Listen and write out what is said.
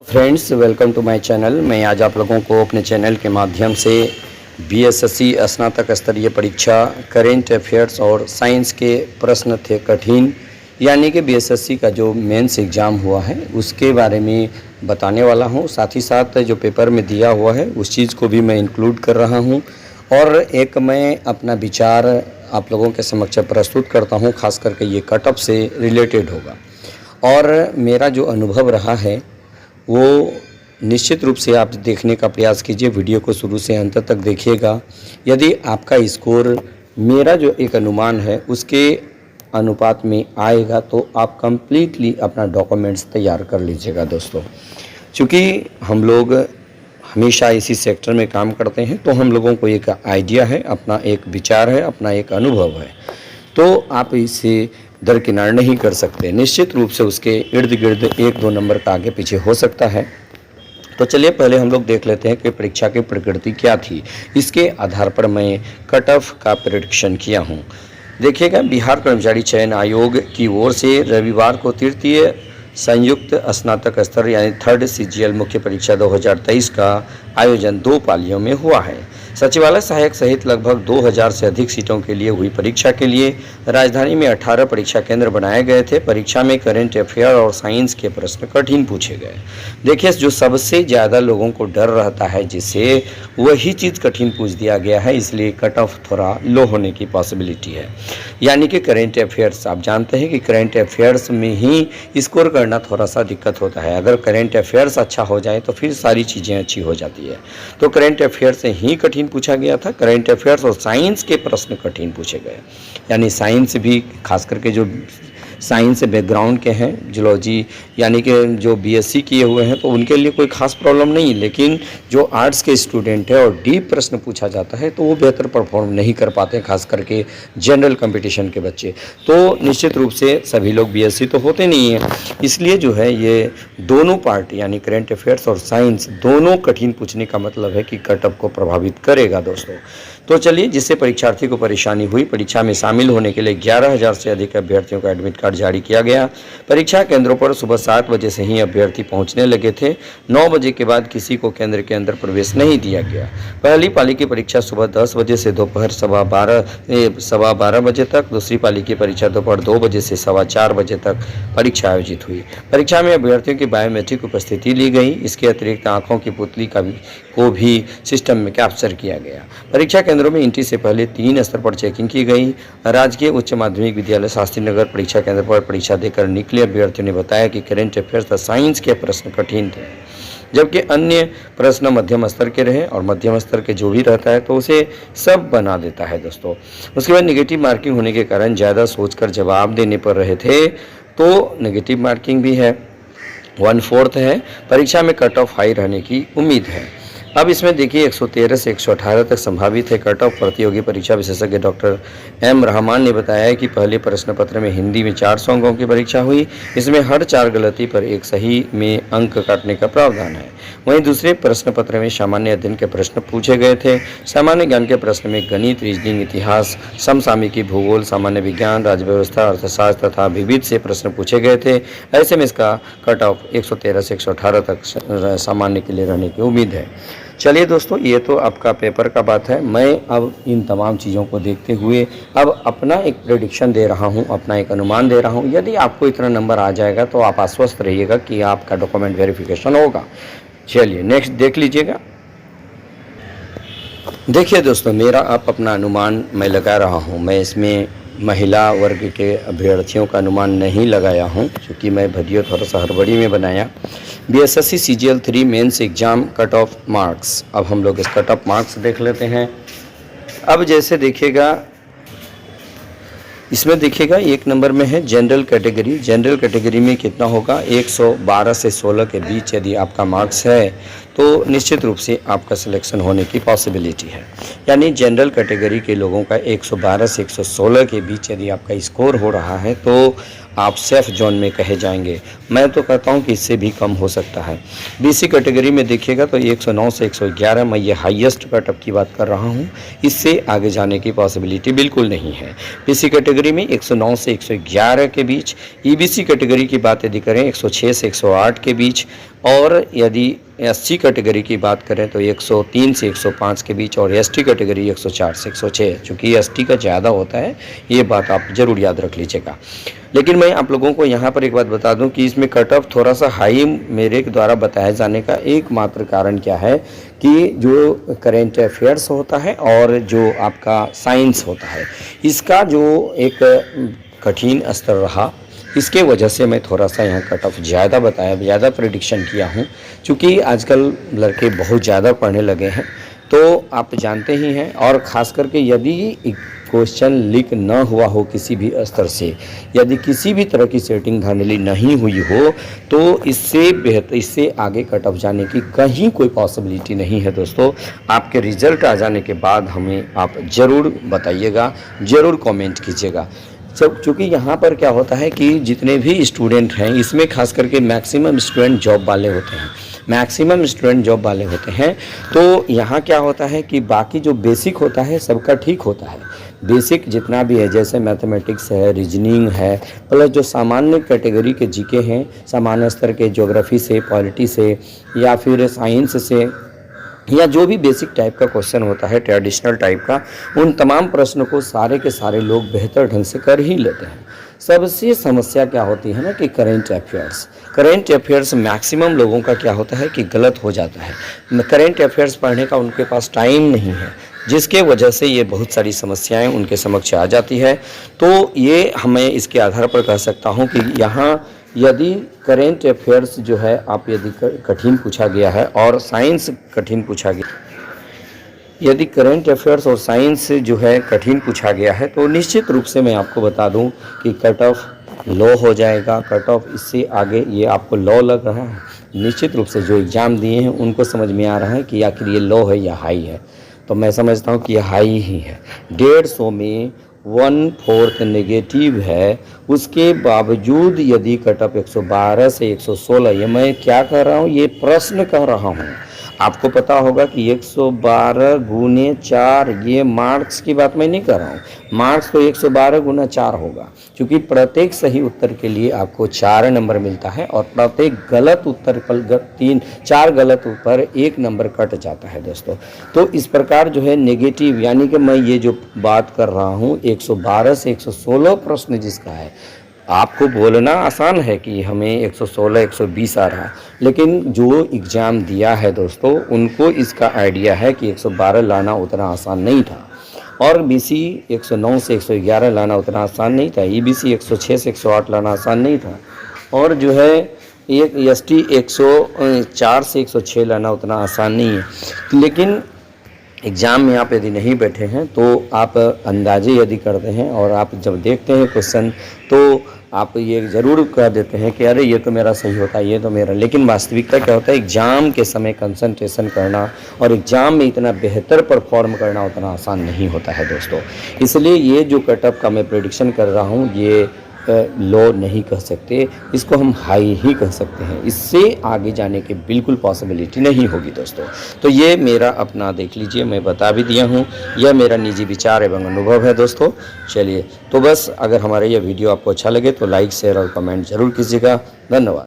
Friends, welcome to my channel. मैं आज आप लोगों को अपने चैनल के माध्यम से बीएसएससी स्नातक स्तरीय परीक्षा करेंट अफेयर्स और साइंस के प्रश्न थे कठिन, यानी कि बीएसएससी का जो मेंस एग्ज़ाम हुआ है उसके बारे में बताने वाला हूं। साथ ही साथ जो पेपर में दिया हुआ है उस चीज़ को भी मैं इंक्लूड कर रहा हूं और एक मैं अपना विचार आप लोगों के समक्ष प्रस्तुत करता हूं। खास करके ये कट ऑफ से रिलेटेड होगा और मेरा जो अनुभव रहा है वो निश्चित रूप से आप देखने का प्रयास कीजिए। वीडियो को शुरू से अंत तक देखिएगा। यदि आपका स्कोर मेरा जो एक अनुमान है उसके अनुपात में आएगा तो आप कंप्लीटली अपना डॉक्यूमेंट्स तैयार कर लीजिएगा दोस्तों। क्योंकि हम लोग हमेशा इसी सेक्टर में काम करते हैं तो हम लोगों को एक आइडिया है, अपना एक विचार है, अपना एक अनुभव है, तो आप इसे दरकिनार नहीं कर सकते। निश्चित रूप से उसके इर्द गिर्द एक दो नंबर का आगे पीछे हो सकता है। तो चलिए पहले हम लोग देख लेते हैं कि परीक्षा की प्रकृति क्या थी। इसके आधार पर मैं कट ऑफ का प्रेडिक्शन किया हूँ। देखिएगा, बिहार कर्मचारी चयन आयोग की ओर से रविवार को तृतीय संयुक्त स्नातक स्तर यानी थर्ड सीजीएल मुख्य परीक्षा 2023 का आयोजन 2 पालियों में हुआ है। सचिवालय सहायक सहित लगभग 2000 से अधिक सीटों के लिए हुई परीक्षा के लिए राजधानी में 18 परीक्षा केंद्र बनाए गए थे। परीक्षा में करेंट अफेयर और साइंस के प्रश्न कठिन पूछे गए। देखिए, जो सबसे ज़्यादा लोगों को डर रहता है जिससे वही चीज़ कठिन पूछ दिया गया है, इसलिए कट ऑफ थोड़ा लो होने की पॉसिबिलिटी है। यानी कि करेंट अफेयर्स, आप जानते हैं कि करेंट अफेयर्स में ही स्कोर करना थोड़ा सा दिक्कत होता है। अगर करेंट अफेयर्स अच्छा हो जाए तो फिर सारी चीज़ें अच्छी हो जाती है। तो करेंट अफेयर्स से ही कठिन पूछा गया था। करेंट अफेयर्स और साइंस के प्रश्न कठिन पूछे गए। यानी साइंस भी, खास करके जो साइंस बैकग्राउंड के हैं, जूलॉजी यानी कि जो बीएससी किए हुए हैं, तो उनके लिए कोई खास प्रॉब्लम नहीं। लेकिन जो आर्ट्स के स्टूडेंट है और डीप प्रश्न पूछा जाता है तो वो बेहतर परफॉर्म नहीं कर पाते हैं, खास करके जनरल कंपटीशन के बच्चे। तो निश्चित रूप से सभी लोग बीएससी तो होते नहीं हैं, इसलिए जो है ये दोनों पार्ट यानी करेंट अफेयर्स और साइंस दोनों कठिन पूछने का मतलब है कि कट ऑफ को प्रभावित करेगा दोस्तों। तो चलिए, जिससे परीक्षार्थी को परेशानी हुई, परीक्षा में शामिल होने के लिए 11,000 से अधिक अभ्यर्थियों का एडमिट कार्ड जारी किया गया। परीक्षा केंद्रों पर सुबह 7 बजे से ही अभ्यर्थी पहुंचने लगे थे। 9 बजे के बाद किसी को केंद्र के अंदर प्रवेश नहीं दिया गया। पहली पाली की परीक्षा सुबह 10 बजे से दोपहर सवा 12 बजे तक, दूसरी पाली की परीक्षा दोपहर 2 बजे से सवा 4 बजे तक परीक्षा आयोजित हुई। परीक्षा में अभ्यर्थियों की बायोमेट्रिक उपस्थिति ली गई। इसके अतिरिक्त आंखों की पुतली को भी सिस्टम में कैप्चर किया गया। परीक्षा केंद्रों में एंट्री से पहले 3 स्तर पर चेकिंग की गई। राजकीय उच्च माध्यमिक विद्यालय शास्त्री नगर परीक्षा केंद्र पर परीक्षा देकर निकले अभ्यर्थियों ने बताया कि करेंट अफेयर्स और साइंस के प्रश्न कठिन थे, जबकि अन्य प्रश्न मध्यम स्तर के रहे। और मध्यम स्तर के जो भी रहता है तो उसे सब बना देता है दोस्तों। उसके बाद नेगेटिव मार्किंग होने के कारण ज़्यादा सोचकर जवाब देने पर रहे थे, तो नेगेटिव मार्किंग भी है, 1/4 है। परीक्षा में कट ऑफ हाई रहने की उम्मीद है। अब इसमें देखिए 113 से 118 तक संभावित है कट ऑफ। प्रतियोगी परीक्षा विशेषज्ञ डॉक्टर एम रहमान ने बताया कि पहले प्रश्न पत्र में हिंदी में 400 अंकों की परीक्षा हुई। इसमें हर 4 गलती पर एक सही में अंक काटने का प्रावधान है। वहीं दूसरे प्रश्न पत्र में सामान्य अध्ययन के प्रश्न पूछे गए थे। सामान्य ज्ञान के प्रश्न में गणित, रीजनिंग, इतिहास, समसामयिकी, भूगोल, सामान्य विज्ञान, राज्य व्यवस्था, अर्थशास्त्र तथा विविध से प्रश्न पूछे गए थे। ऐसे में इसका कट ऑफ 113 से 118 तक सामान्य के लिए रहने की उम्मीद है। चलिए दोस्तों, ये तो आपका पेपर का बात है। मैं अब इन तमाम चीज़ों को देखते हुए अब अपना एक प्रेडिक्शन दे रहा हूँ, अपना एक अनुमान दे रहा हूँ। यदि आपको इतना नंबर आ जाएगा तो आप आश्वस्त रहिएगा कि आपका डॉक्यूमेंट वेरिफिकेशन होगा। चलिए नेक्स्ट देख लीजिएगा। देखिए दोस्तों, मेरा आप अपना अनुमान मैं लगा रहा हूँ। मैं इसमें महिला वर्ग के अभ्यर्थियों का अनुमान नहीं लगाया हूं, क्योंकि मैं वीडियो थोड़ा सा हड़बड़ी में बनाया। BSSC CGL 3 mains exam cut off marks. अब हम लोग इस कट ऑफ मार्क्स देख लेते हैं। अब जैसे देखिएगा, इसमें देखिएगा 1 नंबर में है जनरल कैटेगरी। जनरल कैटेगरी में कितना होगा, 112 से 16 के बीच यदि आपका मार्क्स है तो निश्चित रूप से आपका सिलेक्शन होने की पॉसिबिलिटी है। यानी जनरल कैटेगरी के लोगों का 112 से 116 के बीच यदि आपका स्कोर हो रहा है तो आप सेफ जोन में कहे जाएंगे। मैं तो कहता हूं कि इससे भी कम हो सकता है। बीसी कैटेगरी में देखिएगा तो 109 से 111, मैं ये हाईएस्ट कट ऑफ की बात कर रहा हूं, इससे आगे जाने की पॉसिबिलिटी बिल्कुल नहीं है। बीसी कैटेगरी में 109 से 111 के बीच। ईबीसी कैटेगरी की बात यदि करें 106 से 108 के बीच। और यदि एससी कैटेगरी की बात करें तो 103 से 105 के बीच, और एसटी कैटेगरी 104 से 106। चूँकि एसटी का ज़्यादा होता है, ये बात आप ज़रूर याद रख लीजिएगा। लेकिन मैं आप लोगों को यहाँ पर एक बात बता दूं कि इसमें कट ऑफ थोड़ा सा हाई मेरे द्वारा बताए जाने का एकमात्र कारण क्या है कि जो करेंट अफेयर्स होता है और जो आपका साइंस होता है, इसका जो एक कठिन स्तर रहा, इसके वजह से मैं थोड़ा सा यहाँ कट ऑफ ज़्यादा बताया, ज़्यादा प्रेडिक्शन किया हूँ। क्योंकि आजकल लड़के बहुत ज़्यादा पढ़ने लगे हैं, तो आप जानते ही हैं। और ख़ास करके यदि क्वेश्चन लीक न हुआ हो किसी भी स्तर से, यदि किसी भी तरह की सेटिंग धांधली नहीं हुई हो, तो इससे बेहतर, इससे आगे कट ऑफ जाने की कहीं कोई पॉसिबिलिटी नहीं है दोस्तों। आपके रिज़ल्ट आ जाने के बाद हमें आप ज़रूर बताइएगा, ज़रूर कमेंट कीजिएगा। सब चूँकि यहाँ पर क्या होता है कि जितने भी स्टूडेंट हैं, इसमें खास करके मैक्सिमम स्टूडेंट जॉब वाले होते हैं, मैक्सिमम स्टूडेंट जॉब वाले होते हैं। तो यहाँ क्या होता है कि बाकी जो बेसिक होता है सबका ठीक होता है, बेसिक जितना भी है, जैसे मैथमेटिक्स है, रीजनिंग है, प्लस जो सामान्य कैटेगरी के जीके हैं, सामान्य स्तर के ज्योग्राफी से, पॉलिटी से, या फिर साइंस से, या जो भी बेसिक टाइप का क्वेश्चन होता है, ट्रेडिशनल टाइप का, उन तमाम प्रश्नों को सारे के सारे लोग बेहतर ढंग से कर ही लेते हैं। सबसे समस्या क्या होती है ना कि करेंट अफेयर्स मैक्सिमम लोगों का क्या होता है कि गलत हो जाता है। करेंट अफेयर्स पढ़ने का उनके पास टाइम नहीं है, जिसके वजह से ये बहुत सारी समस्याएं उनके समक्ष आ जाती है। तो ये हमें इसके आधार पर कह सकता हूँ कि यहाँ यदि करेंट अफेयर्स जो है आप यदि कठिन पूछा गया है और साइंस कठिन पूछा गया, यदि करेंट अफेयर्स और साइंस जो है कठिन पूछा गया है, तो निश्चित रूप से मैं आपको बता दूं कि कट ऑफ लो हो जाएगा। कट ऑफ इससे आगे, ये आपको लो लग रहा है, निश्चित रूप से जो एग्ज़ाम दिए हैं उनको समझ में आ रहा है कि आखिर ये लो है या हाई है। तो मैं समझता हूँ कि ये हाई ही है। 150 में 1/4 नेगेटिव है, उसके बावजूद यदि कट ऑफ 112 से 116, ये मैं क्या कह रहा हूँ, ये प्रश्न कह रहा हूँ। आपको पता होगा कि 112 गुने 4, ये मार्क्स की बात मैं नहीं कर रहा हूँ, मार्क्स तो 112 गुना 4 होगा, क्योंकि प्रत्येक सही उत्तर के लिए आपको 4 नंबर मिलता है और प्रत्येक गलत उत्तर पर 4 गलत पर 1 नंबर कट जाता है दोस्तों। तो इस प्रकार जो है नेगेटिव, यानी कि मैं ये जो बात कर रहा हूँ 112 से 116 प्रश्न जिसका है, आपको बोलना आसान है कि हमें 116 120 आ रहा है, लेकिन जो एग्ज़ाम दिया है दोस्तों उनको इसका आइडिया है कि 112 लाना उतना आसान नहीं था, और बीसी 109 से 111 लाना उतना आसान नहीं था, ईबीसी 106 से 108 लाना आसान नहीं था, और जो है एक एसटी 104 से 106 लाना उतना आसान नहीं है। लेकिन एग्ज़ाम में आप यदि नहीं बैठे हैं तो आप अंदाजे यदि करते हैं और आप जब देखते हैं क्वेश्चन, तो आप ये ज़रूर कह देते हैं कि अरे ये तो मेरा सही होता है, ये तो मेरा। लेकिन वास्तविकता क्या होता है, एग्ज़ाम के समय कंसंट्रेशन करना और एग्ज़ाम में इतना बेहतर परफॉर्म करना उतना आसान नहीं होता है दोस्तों। इसलिए ये जो कट ऑफ का मैं प्रेडिक्शन कर रहा हूँ, ये लो नहीं कह सकते, इसको हम हाई ही कह सकते हैं। इससे आगे जाने की बिल्कुल पॉसिबिलिटी नहीं होगी दोस्तों। तो ये मेरा अपना देख लीजिए, मैं बता भी दिया हूँ, यह मेरा निजी विचार एवं अनुभव है दोस्तों। चलिए, तो बस अगर हमारा यह वीडियो आपको अच्छा लगे तो लाइक, शेयर और कमेंट ज़रूर कीजिएगा। धन्यवाद।